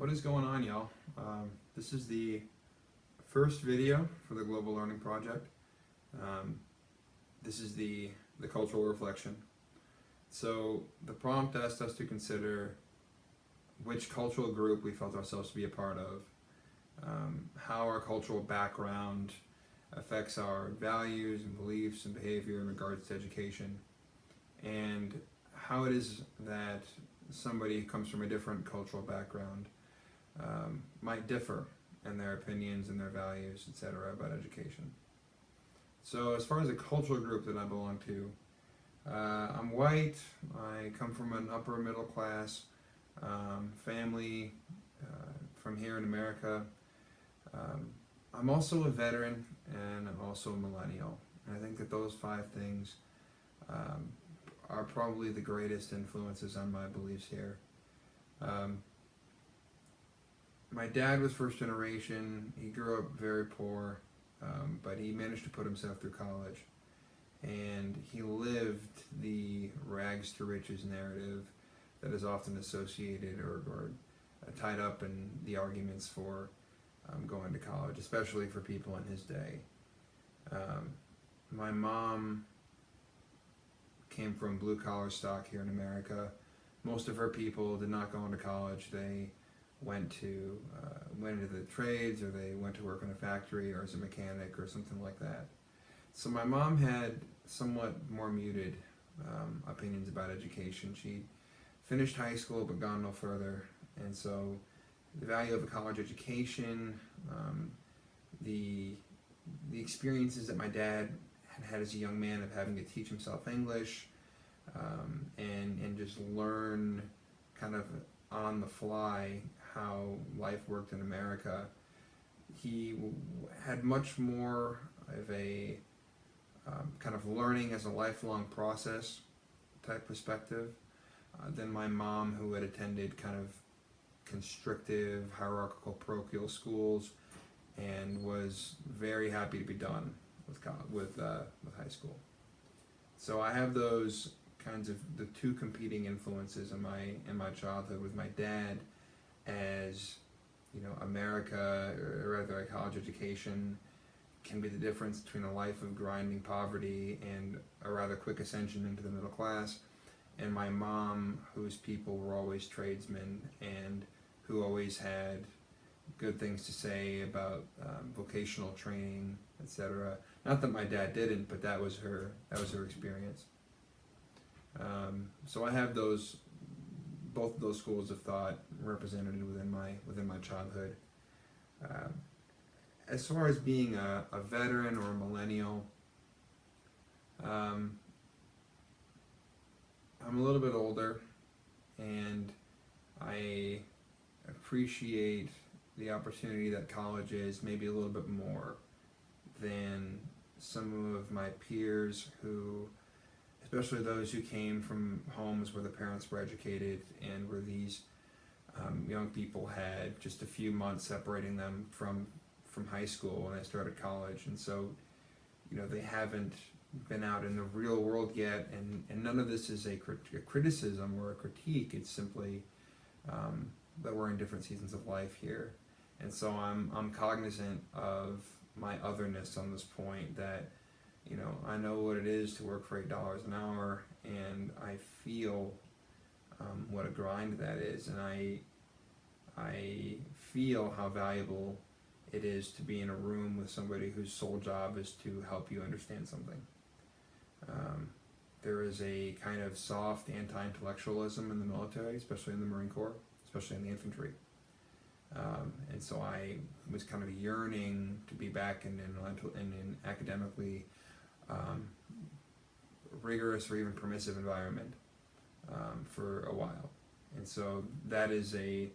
What is going on, y'all? This is the first video for the Global Learning Project. Um, this is the cultural reflection. So the prompt asked us to consider which cultural group we felt ourselves to be a part of, how our cultural background affects our values and beliefs and behavior in regards to education, and how it is that somebody who comes from a different cultural background might differ in their opinions and their values, etc., about education. So, as far as the cultural group that I belong to, I'm white. I come from an upper middle class family from here in America. I'm also a veteran and I'm also a millennial. And I think that those five things are probably the greatest influences on my beliefs here. My dad was first generation. He grew up very poor, but he managed to put himself through college. And he lived the rags to riches narrative that is often associated or tied up in the arguments for going to college, especially for people in his day. My mom came from blue collar stock here in America. Most of her people did not go into college. They went into the trades, or they went to work in a factory or as a mechanic or something like that. So my mom had somewhat more muted opinions about education. She finished high school but gone no further, and so the value of a college education, the experiences that my dad had as a young man of having to teach himself English, and just learn kind of on the fly how life worked in America. He had much more of a kind of learning as a lifelong process type perspective than my mom, who had attended kind of constrictive, hierarchical, parochial schools and was very happy to be done with high school. So I have those kinds of the two competing influences in my childhood, with my dad as, America, or rather a college education can be the difference between a life of grinding poverty and a rather quick ascension into the middle class, and my mom, whose people were always tradesmen and who always had good things to say about vocational training, etc. Not that my dad didn't, but that was her experience. So I have both of those schools of thought represented within my childhood. As far as being a veteran or a millennial, I'm a little bit older, and I appreciate the opportunity that college is maybe a little bit more than some of my peers who, especially those who came from homes where the parents were educated and where these young people had just a few months separating them from high school when they started college, and so they haven't been out in the real world yet, and none of this is a criticism or a critique. It's simply that we're in different seasons of life here, and so I'm cognizant of my otherness on this point, that I know what it is to work for $8 an hour, and I feel what a grind that is, and I feel how valuable it is to be in a room with somebody whose sole job is to help you understand something. There is a kind of soft anti-intellectualism in the military, especially in the Marine Corps, especially in the infantry. And so I was kind of yearning to be back in an academically rigorous or even permissive environment for a while. And so that is a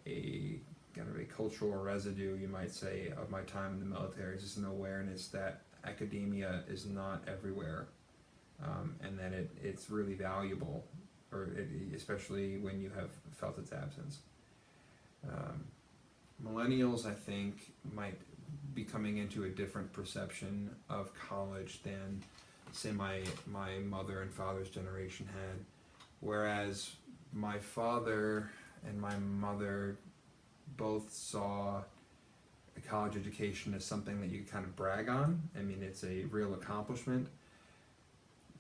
kind of a cultural residue, you might say, of my time in the military. It's just an awareness that academia is not everywhere, and that it's really valuable, especially when you have felt its absence. Millennials, I think, might be coming into a different perception of college than, say, my mother and father's generation had, whereas my father and my mother both saw a college education as something that you kind of brag on. I mean, it's a real accomplishment.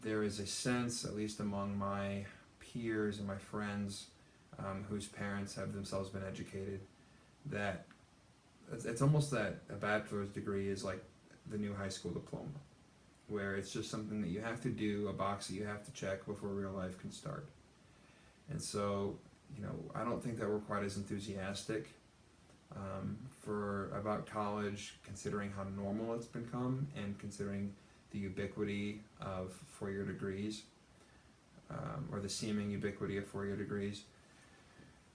There is a sense, at least among my peers and my friends whose parents have themselves been educated, that it's almost that a bachelor's degree is like the new high school diploma, where it's just something that you have to do, a box that you have to check before real life can start. And so, I don't think that we're quite as enthusiastic about college, considering how normal it's become and considering the ubiquity of four-year degrees, or the seeming ubiquity of four-year degrees.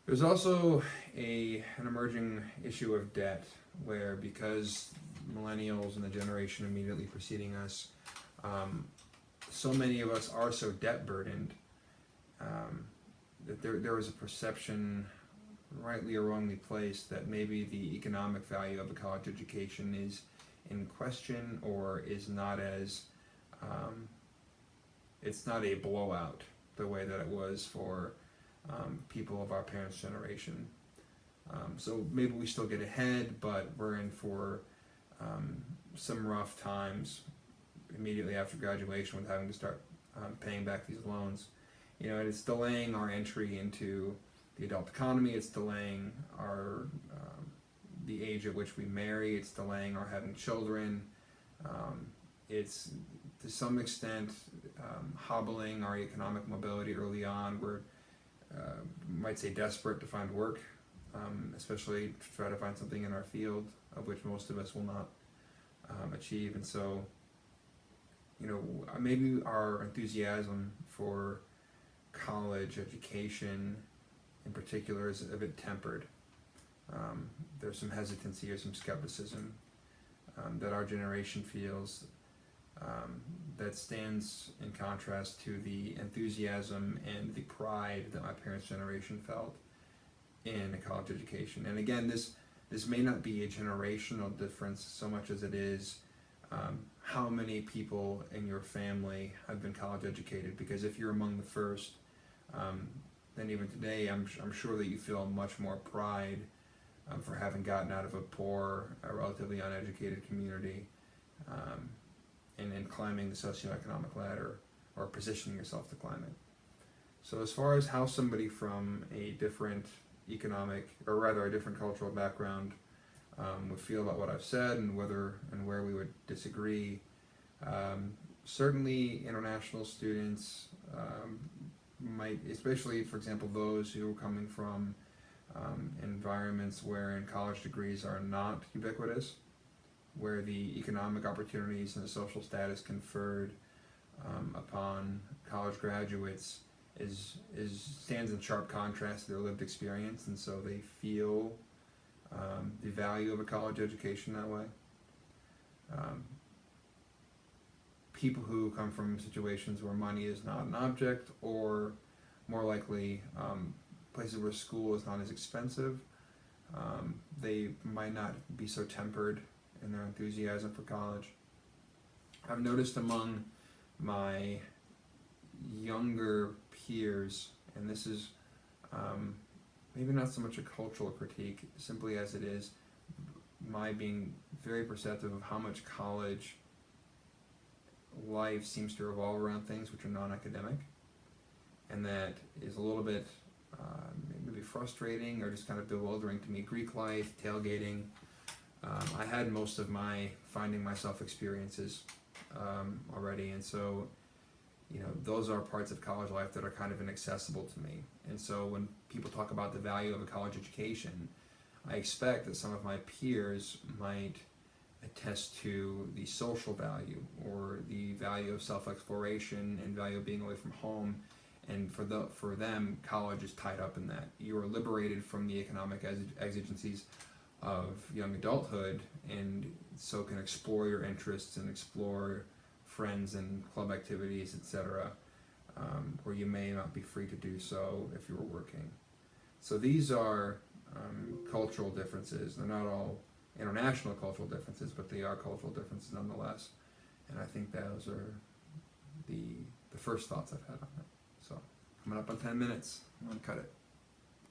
There's also an emerging issue of debt, where because millennials and the generation immediately preceding us, so many of us are so debt burdened, that there is a perception, rightly or wrongly placed, that maybe the economic value of a college education is in question, or is not as, it's not a blowout the way that it was for people of our parents' generation. So maybe we still get ahead, but we're in for some rough times immediately after graduation with having to start paying back these loans. And it's delaying our entry into the adult economy. It's delaying our the age at which we marry. It's delaying our having children. It's to some extent hobbling our economic mobility early on. We're might say desperate to find work, especially to try to find something in our field, of which most of us will not achieve. And so, maybe our enthusiasm for college education in particular is a bit tempered. There's some hesitancy or some skepticism that our generation feels, that stands in contrast to the enthusiasm and the pride that my parents' generation felt in a college education. And again, this may not be a generational difference so much as it is how many people in your family have been college educated. Because if you're among the first, then even today, I'm sure that you feel much more pride for having gotten out of a poor, relatively uneducated community, and climbing the socioeconomic ladder, or positioning yourself to climb it. So as far as how somebody from a different economic, or rather a different cultural background would feel about what I've said, and whether and where we would disagree, certainly international students might, especially for example those who are coming from environments wherein college degrees are not ubiquitous, where the economic opportunities and the social status conferred upon college graduates stands in sharp contrast to their lived experience, and so they feel the value of a college education that way. People who come from situations where money is not an object, or more likely places where school is not as expensive, they might not be so tempered in their enthusiasm for college. I've noticed among my younger peers, and this is maybe not so much a cultural critique, simply as it is my being very perceptive of how much college life seems to revolve around things which are non-academic, and that is a little bit maybe frustrating or just kind of bewildering to me. Greek life, tailgating. I had most of my finding myself experiences already, and so those are parts of college life that are kind of inaccessible to me. And so when people talk about the value of a college education, I expect that some of my peers might attest to the social value, or the value of self-exploration and value of being away from home. And for them, college is tied up in that. You are liberated from the economic exigencies of young adulthood, and so can explore your interests and explore friends and club activities, etc., where you may not be free to do so if you were working. So these are cultural differences. They're not all international cultural differences, but they are cultural differences nonetheless. And I think those are the first thoughts I've had on it. So coming up on 10 minutes, I'm going to cut it.